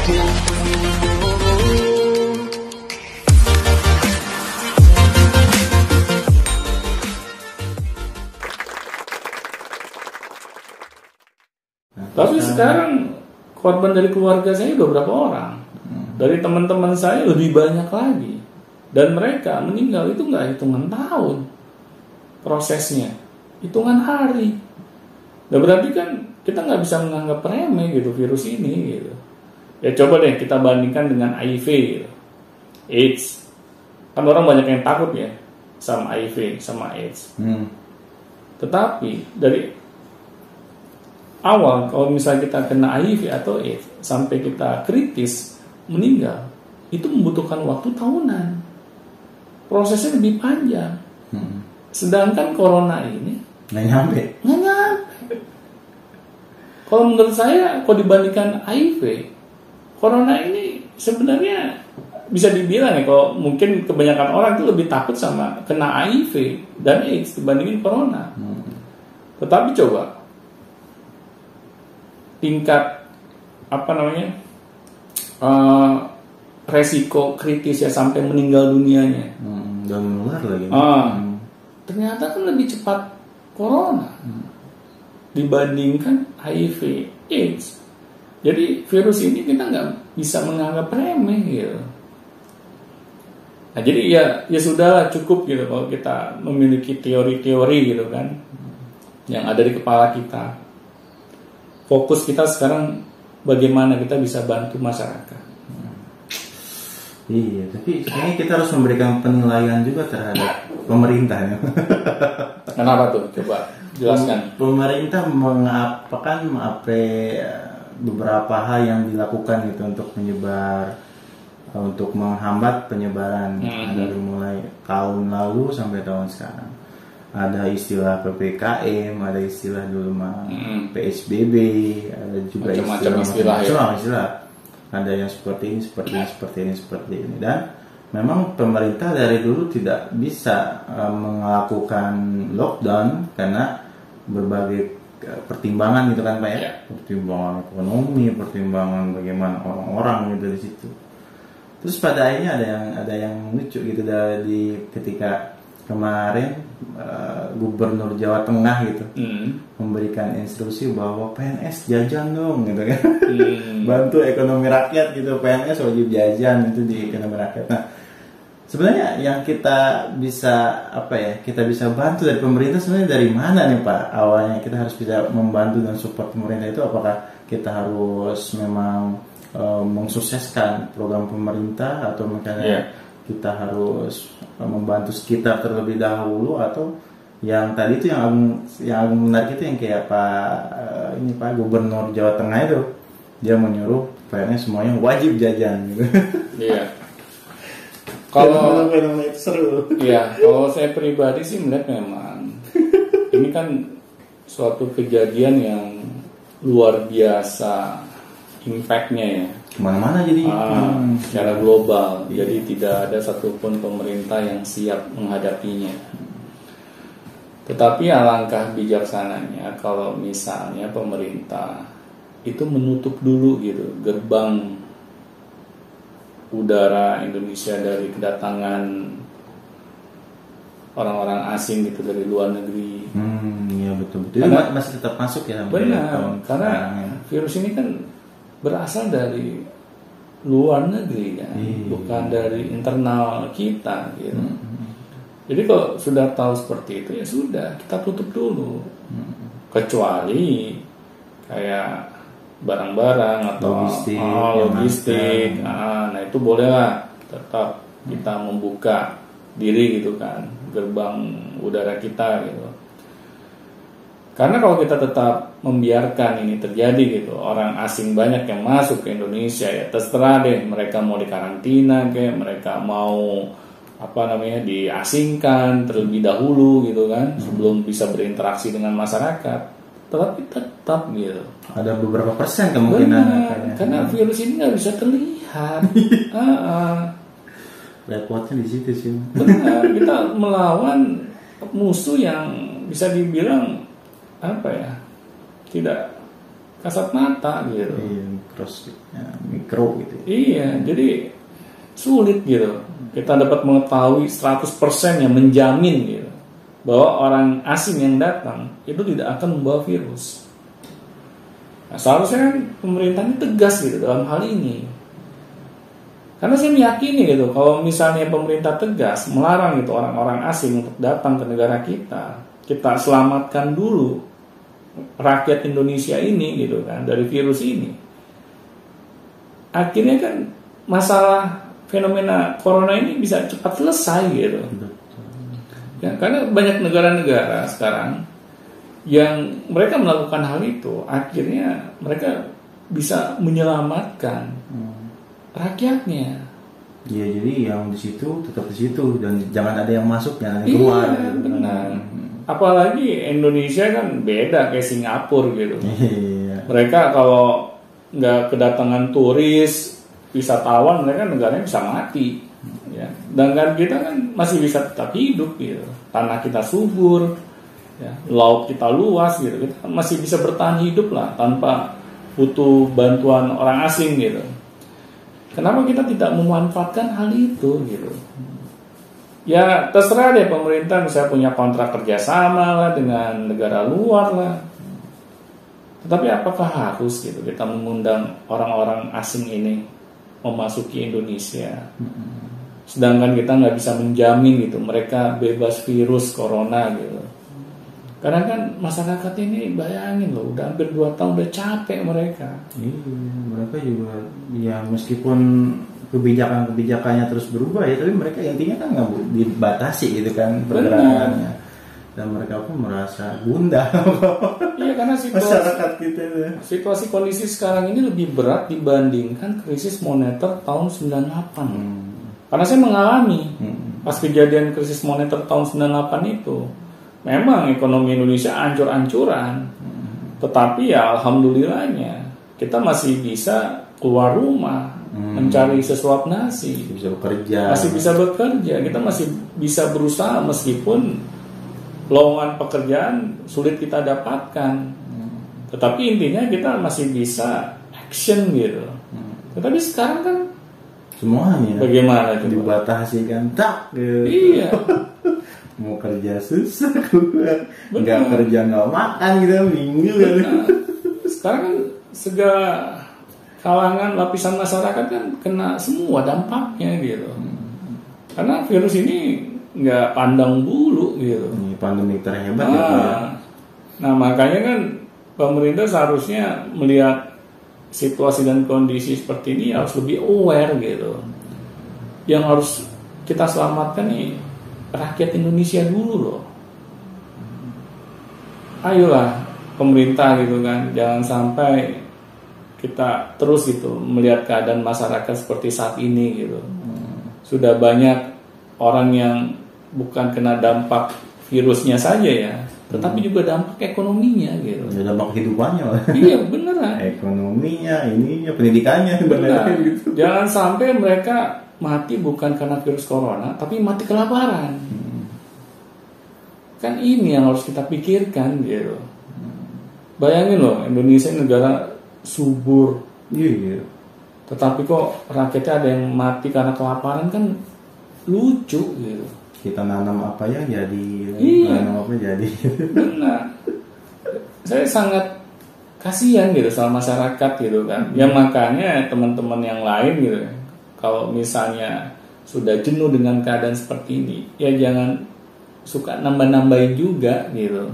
Tapi sekarang korban dari keluarga saya udah berapa orang? Dari teman-teman saya lebih banyak lagi. Dan mereka meninggal itu nggak hitungan tahun prosesnya, hitungan hari. Nah, berarti kan kita nggak bisa menganggap remeh gitu virus ini gitu. Ya coba deh kita bandingkan dengan HIV gitu. AIDS. Kan orang banyak yang takut ya sama HIV, sama AIDS. Tetapi dari awal kalau misalnya kita kena HIV atau AIDS sampai kita kritis meninggal, itu membutuhkan waktu tahunan. Prosesnya lebih panjang. Sedangkan corona ini nggak nyampe. Kalau menurut saya, kalau dibandingkan HIV, corona ini sebenarnya bisa dibilang ya, kalau mungkin kebanyakan orang itu lebih takut sama kena HIV dan AIDS dibandingin corona. Tetapi coba tingkat resiko kritis ya sampai meninggal dunianya. Dan menular lagi. Ternyata kan lebih cepat corona dibandingkan HIV AIDS. Jadi virus ini kita nggak bisa menganggap remeh gitu. Nah, jadi ya sudahlah, cukup gitu kalau kita memiliki teori-teori gitu kan yang ada di kepala kita. Fokus kita sekarang bagaimana kita bisa bantu masyarakat. Iya, tapi kayaknya kita harus memberikan penilaian juga terhadap pemerintah. Kenapa tuh? Coba jelaskan. Pemerintah mengapakan beberapa hal yang dilakukan gitu untuk menghambat penyebaran dari mulai tahun lalu sampai tahun sekarang. Ada istilah PPKM, ada istilah dulu PSBB, ada juga istilah. Ada yang seperti ini, dan memang pemerintah dari dulu tidak bisa melakukan lockdown karena berbagai pertimbangan gitu kan Pak ya, pertimbangan ekonomi, pertimbangan bagaimana orang-orang gitu di situ. Terus pada akhirnya ada yang lucu gitu dari ketika kemarin Gubernur Jawa Tengah gitu memberikan instruksi bahwa PNS jajan dong gitu kan, bantu ekonomi rakyat gitu, PNS wajib jajan itu di ekonomi rakyat. Nah sebenarnya yang kita bisa kita bisa bantu dari pemerintah sebenarnya dari mana nih Pak? Awalnya kita harus bisa membantu dan support pemerintah itu, apakah kita harus memang mensukseskan program pemerintah atau misalnya kita harus membantu sekitar terlebih dahulu, atau yang tadi itu yang menarik itu yang kayak Pak Gubernur Jawa Tengah itu, dia menyuruh PNS semuanya wajib jajan gitu. Iya. Kalau itu seru. Iya, kalau saya pribadi sih melihat memang ini kan suatu kejadian yang luar biasa impact-nya ya. Kemana-mana jadi secara global. Jadi tidak ada satupun pemerintah yang siap menghadapinya. Tetapi alangkah bijaksananya kalau misalnya pemerintah itu menutup dulu gitu gerbang udara Indonesia dari kedatangan orang-orang asing gitu dari luar negeri. Iya betul-betul. Karena masih tetap masuk ya. Benar. Karena virus ini kan berasal dari luar negeri kan, bukan dari internal kita gitu. Jadi kalau sudah tahu seperti itu ya sudah, kita tutup dulu. Kecuali kayak barang-barang atau logistik. Nah itu bolehlah tetap kita membuka diri gitu kan, gerbang udara kita gitu. Karena kalau kita tetap membiarkan ini terjadi gitu, orang asing banyak yang masuk ke Indonesia, ya terserah deh mereka mau dikarantina kayak mereka mau diasingkan terlebih dahulu gitu kan, sebelum bisa berinteraksi dengan masyarakat. Tetapi tetap gitu. Ada beberapa persen kemungkinan. Karena virus ini nggak bisa terlihat. Repotnya di situ sih. Benar, kita melawan musuh yang bisa dibilang tidak kasat mata gitu. mikro gitu. Iya, jadi sulit gitu. Kita dapat mengetahui 100% yang menjamin gitu bahwa orang asing yang datang itu tidak akan membawa virus. Nah, seharusnya kan pemerintahnya tegas gitu dalam hal ini. Karena saya meyakini gitu, kalau misalnya pemerintah tegas melarang gitu orang-orang asing untuk datang ke negara kita selamatkan dulu rakyat Indonesia ini gitu kan dari virus ini. Akhirnya kan masalah fenomena corona ini bisa cepat selesai gitu. Ya, karena banyak negara-negara sekarang yang mereka melakukan hal itu, akhirnya mereka bisa menyelamatkan rakyatnya. Iya, jadi yang di situ tetap di situ dan jangan ada yang masuk, jangan ada yang keluar. Iya, benar. Apalagi Indonesia kan beda kayak Singapura gitu. Iya. Mereka kalau nggak kedatangan turis, wisatawan, mereka negaranya bisa mati. Ya. Sedangkan kita kan masih bisa tetap hidup gitu. Tanah kita subur, ya, laut kita luas gitu. Kita masih bisa bertahan hidup lah tanpa butuh bantuan orang asing gitu. Kenapa kita tidak memanfaatkan hal itu gitu? Ya terserah deh pemerintah misalnya punya kontrak kerjasama lah dengan negara luar lah. Tetapi apakah harus gitu kita mengundang orang-orang asing ini memasuki Indonesia? Sedangkan kita nggak bisa menjamin gitu mereka bebas virus corona gitu. Karena kan masyarakat ini bayangin loh, udah hampir 2 tahun udah capek mereka. Iya, mereka juga ya meskipun kebijakannya terus berubah ya, tapi mereka intinya kan nggak dibatasi gitu kan pergerakannya. Dan mereka pun merasa gundah. Iya, karena masyarakat kita. Situasi kondisi sekarang ini lebih berat dibandingkan krisis moneter tahun 98. Karena saya mengalami pas kejadian krisis moneter tahun 98 itu. Memang ekonomi Indonesia ancur-ancuran, tetapi ya alhamdulillahnya kita masih bisa keluar rumah, mencari sesuap nasi, masih bisa bekerja, kita masih bisa berusaha meskipun lowongan pekerjaan sulit kita dapatkan, tetapi intinya kita masih bisa action gitu. Tetapi sekarang kan semuanya bagaimana coba? Dibatasi kan tak gitu. Iya. Mau kerja susah, nggak kerja nggak makan gitu minggu gitu. Sekarang kan segala kalangan lapisan masyarakat kan kena semua dampaknya gitu. Karena virus ini nggak pandang bulu gitu. Ini pandemi terhebat ya. Nah makanya kan pemerintah seharusnya melihat situasi dan kondisi seperti ini harus lebih aware gitu. Yang harus kita selamatkan nih rakyat Indonesia dulu loh. Ayolah pemerintah gitu kan, jangan sampai kita terus gitu melihat keadaan masyarakat seperti saat ini gitu. Sudah banyak orang yang bukan kena dampak virusnya saja ya, tetapi juga dampak ekonominya gitu. Ya, dampak kehidupannya lah. Iya beneran. Ekonominya, ininya, pendidikannya beneran gitu. Jangan sampai mereka mati bukan karena virus corona, tapi mati kelaparan. Kan ini yang harus kita pikirkan gitu. Bayangin loh, Indonesia negara subur. Iya. Tetapi kok rakyatnya ada yang mati karena kelaparan, kan lucu gitu. Kita nanam apa ya jadi, nanam apa jadi. Benar. Saya sangat kasihan gitu sama masyarakat gitu kan. Ya makanya teman-teman yang lain gitu, kalau misalnya sudah jenuh dengan keadaan seperti ini, ya jangan suka nambah-nambahin juga gitu.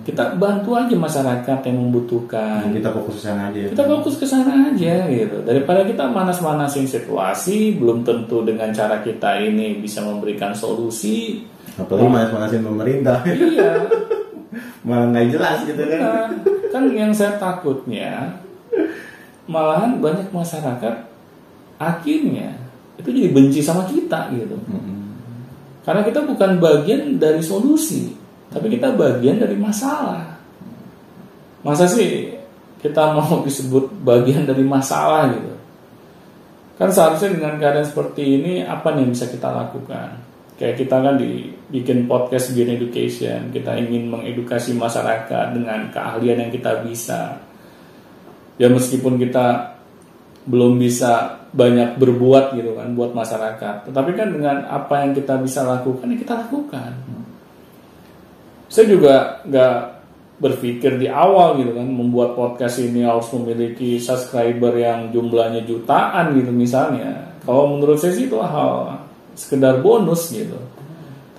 Kita bantu aja masyarakat yang membutuhkan. Kita fokus ke sana aja. Kita fokus ke sana aja gitu. Daripada kita manas-manasin situasi, belum tentu dengan cara kita ini bisa memberikan solusi. Apalagi manas-manasin pemerintah. Iya. Malah nggak jelas gitu kan. Nah, kan yang saya takutnya malahan banyak masyarakat akhirnya itu jadi benci sama kita gitu. Karena kita bukan bagian dari solusi, tapi kita bagian dari masalah. Masa sih kita mau disebut bagian dari masalah gitu? Kan seharusnya dengan keadaan seperti ini apa nih yang bisa kita lakukan? Kayak kita kan bikin podcast Beyond Education, kita ingin mengedukasi masyarakat dengan keahlian yang kita bisa. Ya meskipun kita belum bisa banyak berbuat gitu kan buat masyarakat. Tetapi kan dengan apa yang kita bisa lakukan, ya kita lakukan. Saya juga nggak berpikir di awal gitu kan membuat podcast ini harus memiliki subscriber yang jumlahnya jutaan gitu misalnya. Kalau menurut saya sih itu hal sekedar bonus gitu.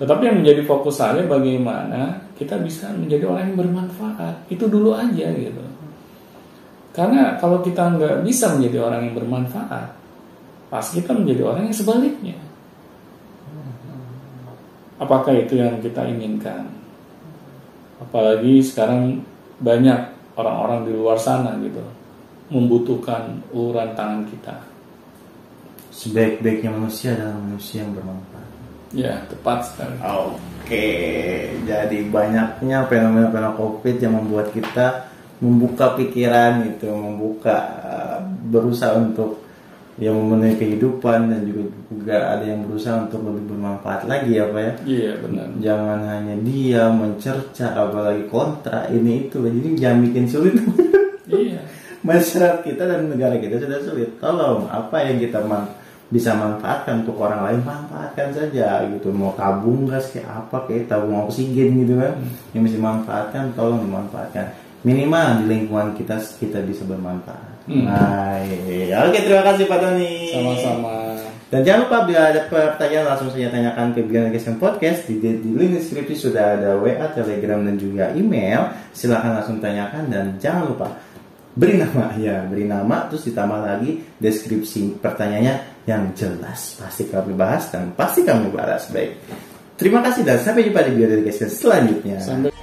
Tetapi yang menjadi fokus saya bagaimana kita bisa menjadi orang yang bermanfaat. Itu dulu aja gitu. Karena kalau kita nggak bisa menjadi orang yang bermanfaat, pasti kita menjadi orang yang sebaliknya. Apakah itu yang kita inginkan? Apalagi sekarang banyak orang-orang di luar sana gitu membutuhkan uluran tangan kita. Sebaik-baiknya manusia adalah manusia yang bermanfaat. Ya, tepat sekali. Oke, jadi banyaknya fenomena-fenomena COVID yang membuat kita membuka pikiran gitu, berusaha untuk yang memenuhi kehidupan dan juga ada yang berusaha untuk lebih bermanfaat lagi ya Pak ya. Iya benar. Jangan hanya diam mencerca apalagi kontra ini itu, jadi jangan bikin sulit. Iya. Masyarakat kita dan negara kita sudah sulit. Tolong apa yang kita bisa manfaatkan untuk orang lain, manfaatkan saja gitu. Mau tabung gas kayak apa, kayak tabung oksigen gitu kan, yang bisa dimanfaatkan tolong dimanfaatkan. Minimal di lingkungan kita bisa bermanfaat. Oke, terima kasih Pak Tony. Sama-sama. Dan jangan lupa bila ada pertanyaan langsung saja tanyakan ke Bigan Education Podcast. Di link deskripsi sudah ada WA, Telegram dan juga email. Silahkan langsung tanyakan dan jangan lupa beri nama terus ditambah lagi deskripsi pertanyaannya yang jelas. Pasti kami bahas dan pasti kami balas. Baik. Terima kasih dan sampai jumpa di Bigan Education selanjutnya. Sampai